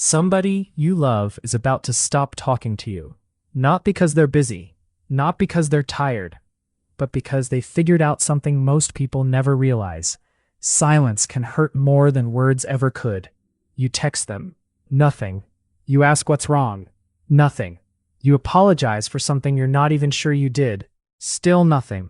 Somebody you love is about to stop talking to you. Not because they're busy, not because they're tired, but because they figured out something most people never realize. Silence can hurt more than words ever could. You text them, nothing. You ask what's wrong, nothing. You apologize for something you're not even sure you did, still nothing.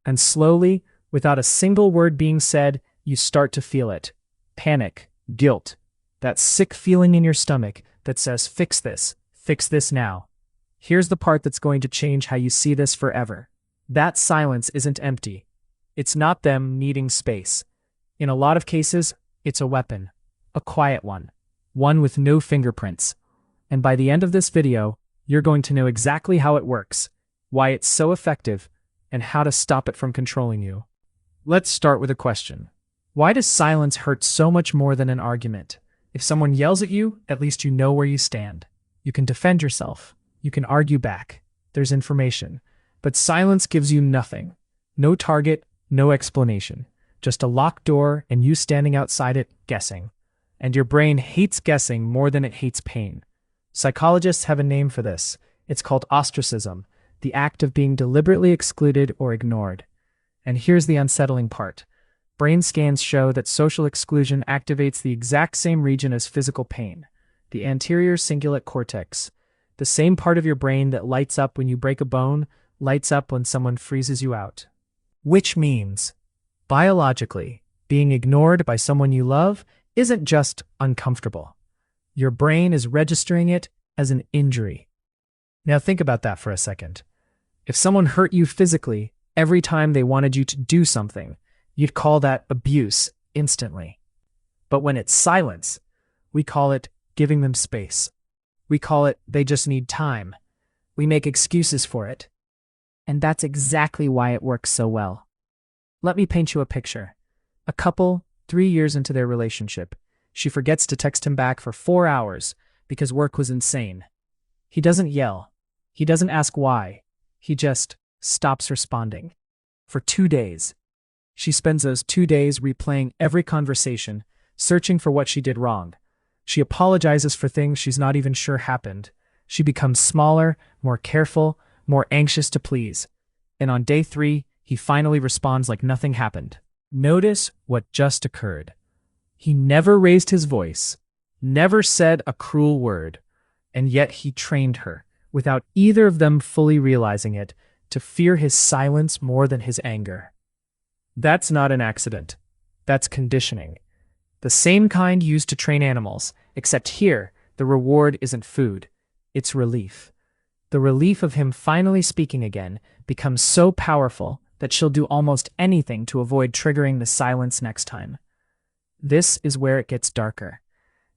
And slowly, without a single word being said, you start to feel it. Panic, guilt, that sick feeling in your stomach that says, fix this now. Here's the part that's going to change how you see this forever. That silence isn't empty. It's not them needing space. In a lot of cases, it's a weapon. A quiet one. One with no fingerprints. And by the end of this video, you're going to know exactly how it works, why it's so effective, and how to stop it from controlling you. Let's start with a question. Why does silence hurt so much more than an argument? If someone yells at you, at least you know where you stand. You can defend yourself. You can argue back. There's information. But silence gives you nothing. No target, no explanation. Just a locked door and you standing outside it, guessing. And your brain hates guessing more than it hates pain. Psychologists have a name for this. It's called ostracism, the act of being deliberately excluded or ignored. And here's the unsettling part. Brain scans show that social exclusion activates the exact same region as physical pain, the anterior cingulate cortex. The same part of your brain that lights up when you break a bone, lights up when someone freezes you out. Which means, biologically, being ignored by someone you love isn't just uncomfortable. Your brain is registering it as an injury. Now think about that for a second. If someone hurt you physically every time they wanted you to do something, you'd call that abuse instantly. But when it's silence, we call it giving them space. We call it they just need time. We make excuses for it. And that's exactly why it works so well. Let me paint you a picture. A couple, 3 years into their relationship, she forgets to text him back for 4 hours because work was insane. He doesn't yell. He doesn't ask why. He just stops responding. For 2 days. She spends those 2 days replaying every conversation, searching for what she did wrong. She apologizes for things she's not even sure happened. She becomes smaller, more careful, more anxious to please. And on day 3, he finally responds like nothing happened. Notice what just occurred. He never raised his voice, never said a cruel word, and yet he trained her, without either of them fully realizing it, to fear his silence more than his anger. That's not an accident. That's conditioning. The same kind used to train animals, except here, the reward isn't food, it's relief. The relief of him finally speaking again becomes so powerful that she'll do almost anything to avoid triggering the silence next time. This is where it gets darker.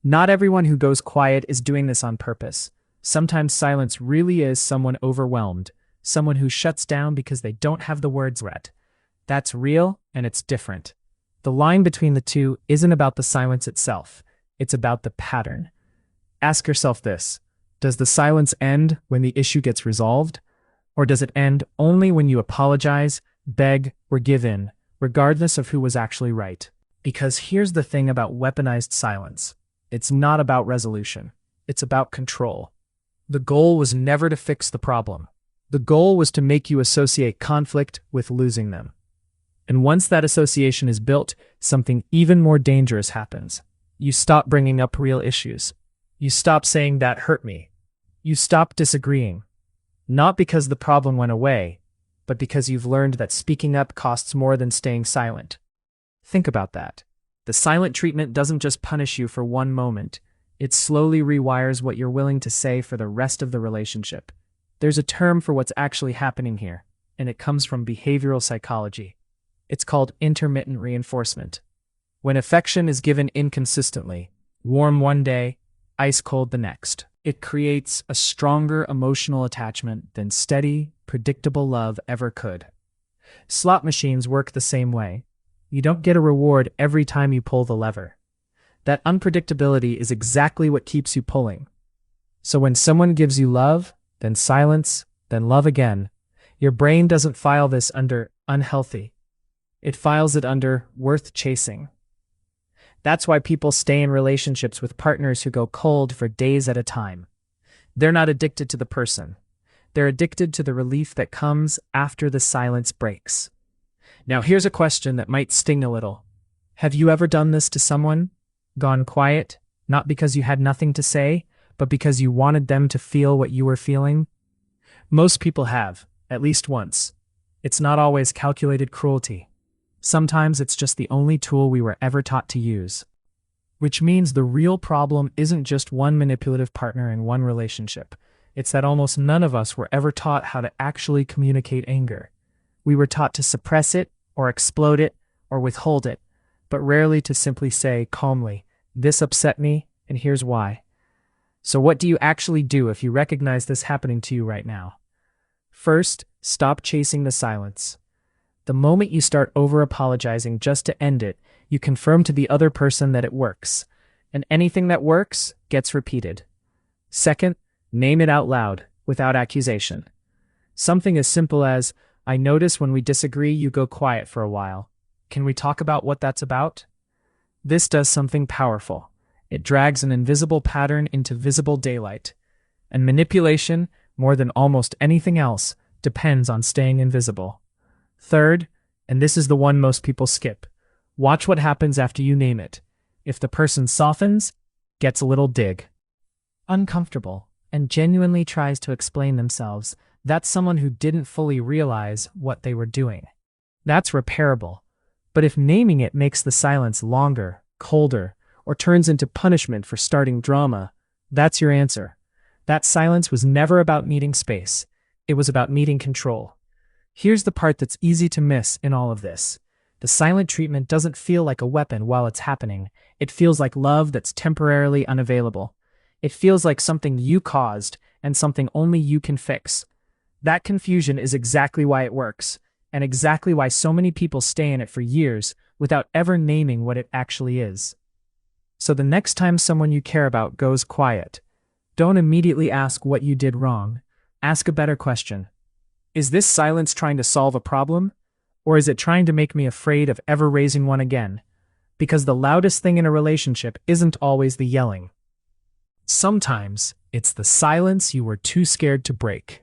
Not everyone who goes quiet is doing this on purpose. Sometimes silence really is someone overwhelmed, someone who shuts down because they don't have the words yet. That's real, and it's different. The line between the two isn't about the silence itself. It's about the pattern. Ask yourself this. Does the silence end when the issue gets resolved? Or does it end only when you apologize, beg, or give in, regardless of who was actually right? Because here's the thing about weaponized silence. It's not about resolution. It's about control. The goal was never to fix the problem. The goal was to make you associate conflict with losing them. And once that association is built, something even more dangerous happens. You stop bringing up real issues. You stop saying that hurt me. You stop disagreeing. Not because the problem went away, but because you've learned that speaking up costs more than staying silent. Think about that. The silent treatment doesn't just punish you for one moment. It slowly rewires what you're willing to say for the rest of the relationship. There's a term for what's actually happening here, and it comes from behavioral psychology. It's called intermittent reinforcement. When affection is given inconsistently, warm one day, ice cold the next, it creates a stronger emotional attachment than steady, predictable love ever could. Slot machines work the same way. You don't get a reward every time you pull the lever. That unpredictability is exactly what keeps you pulling. So when someone gives you love, then silence, then love again, your brain doesn't file this under unhealthy. It files it under worth chasing. That's why people stay in relationships with partners who go cold for days at a time. They're not addicted to the person. They're addicted to the relief that comes after the silence breaks. Now, here's a question that might sting a little. Have you ever done this to someone? Gone quiet, not because you had nothing to say, but because you wanted them to feel what you were feeling? Most people have, at least once. It's not always calculated cruelty. Sometimes it's just the only tool we were ever taught to use. Which means the real problem isn't just one manipulative partner in one relationship. It's that almost none of us were ever taught how to actually communicate anger. We were taught to suppress it, or explode it, or withhold it, but rarely to simply say calmly, "This upset me, and here's why." So what do you actually do if you recognize this happening to you right now? First, stop chasing the silence. The moment you start over-apologizing just to end it, you confirm to the other person that it works. And anything that works gets repeated. Second, name it out loud, without accusation. Something as simple as, "I notice when we disagree you go quiet for a while. Can we talk about what that's about?" This does something powerful. It drags an invisible pattern into visible daylight. And manipulation, more than almost anything else, depends on staying invisible. Third, and this is the one most people skip, watch what happens after you name it. If the person softens, gets a little uncomfortable, and genuinely tries to explain themselves, that's someone who didn't fully realize what they were doing. That's repairable. But if naming it makes the silence longer, colder, or turns into punishment for starting drama, that's your answer. That silence was never about needing space. It was about needing control. Here's the part that's easy to miss in all of this. The silent treatment doesn't feel like a weapon while it's happening. It feels like love that's temporarily unavailable. It feels like something you caused and something only you can fix. That confusion is exactly why it works, and exactly why so many people stay in it for years without ever naming what it actually is. So the next time someone you care about goes quiet, don't immediately ask what you did wrong. Ask a better question. Is this silence trying to solve a problem? Or is it trying to make me afraid of ever raising one again? Because the loudest thing in a relationship isn't always the yelling. Sometimes it's the silence you were too scared to break.